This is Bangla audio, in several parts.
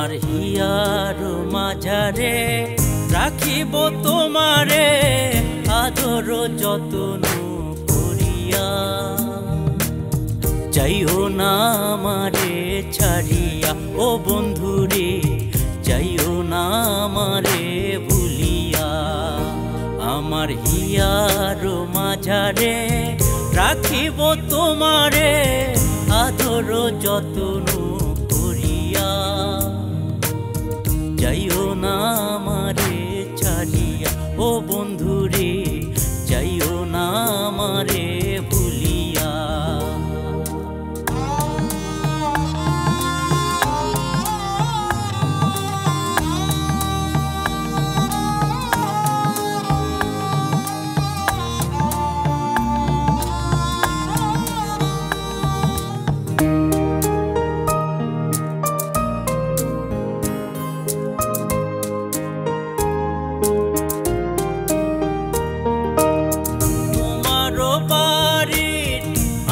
আমার হিয়ার মাঝারে রাখিব তোমারে আদর যত্ন করিয়া। যাইও না আমারে ছাড়িয়া ও বন্ধুরে, যাইও না আমারে ভুলিয়া। আমার হিয়ার মাঝারে রাখিব তোমারে আদর যত্ন করিয়া। যাইও না আমারে ছাড়িয়া ও বন্ধুরে, যাইও না আমারে ভুলিয়া।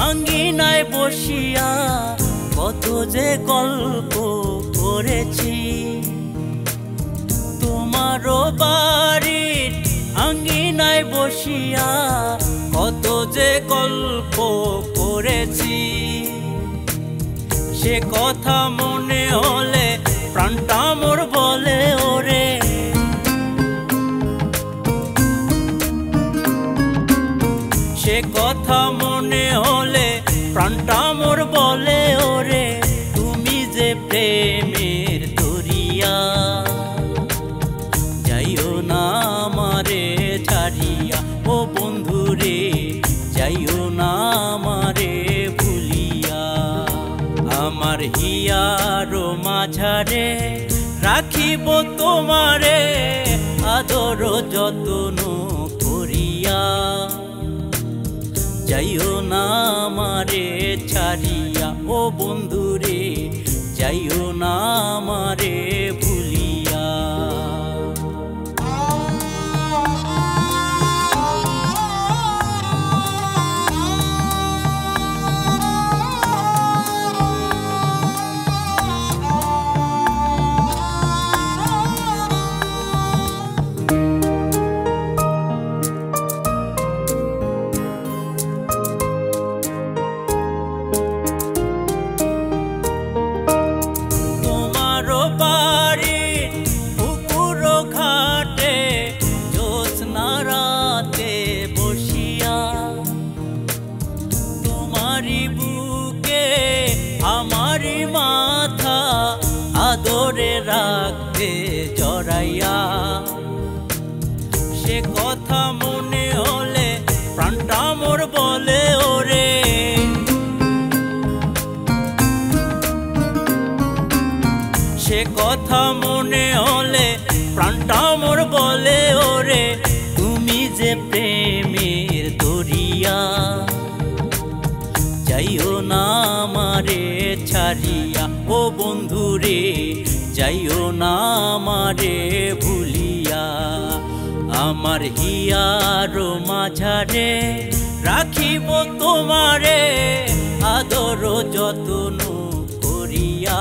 আঙ্গিনায় বসিয়া কত যে গল্প করেছি, তোমারও বাড়ির আঙ্গিনায় বসিয়া কত যে গল্প করেছি। সে কথা মনে হলে প্রাণটা মোর বলে ওরে, সে কথা মনে হলে প্রাণটা মোর বলে ওরে, তুমি যে প্রেমের দরিয়া। যাইও না আমারে ছাড়িয়া ও বন্ধুরে, যাইও না আমারে ভুলিয়া। আমার হিয়ার মাঝারে রাখিব তোমারে আদর যত্ন করিয়া। যাইও না আমারে ছাড়িয়া ও বন্ধুরে, যাইও না আমারে ভুলিয়া। বুকে আমারি মাথা আদরে রাখতে জড়াইয়া। সে কথা মনে হলে প্রাণটা মোর বলে ওরে, সে কথা মনে হলে প্রাণটা মোর বলে ওরে, তুমি যে প্রেমের দরিয়া। যাইও না আমারে ছাড়িয়া ও বন্ধুরে, যাইও না আমারে ভুলিয়া। আমার হিয়ার মাঝারে রাখিব তোমারে আদর যত্ন করিয়া।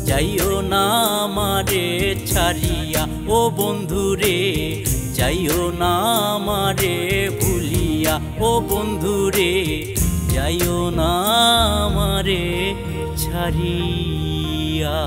যাইও না আমারে ছাড়িয়া ও বন্ধুরে, যাইও না আমারে ভুলিয়া ও বন্ধুরে, যাইও না আমারে ছাড়িয়া।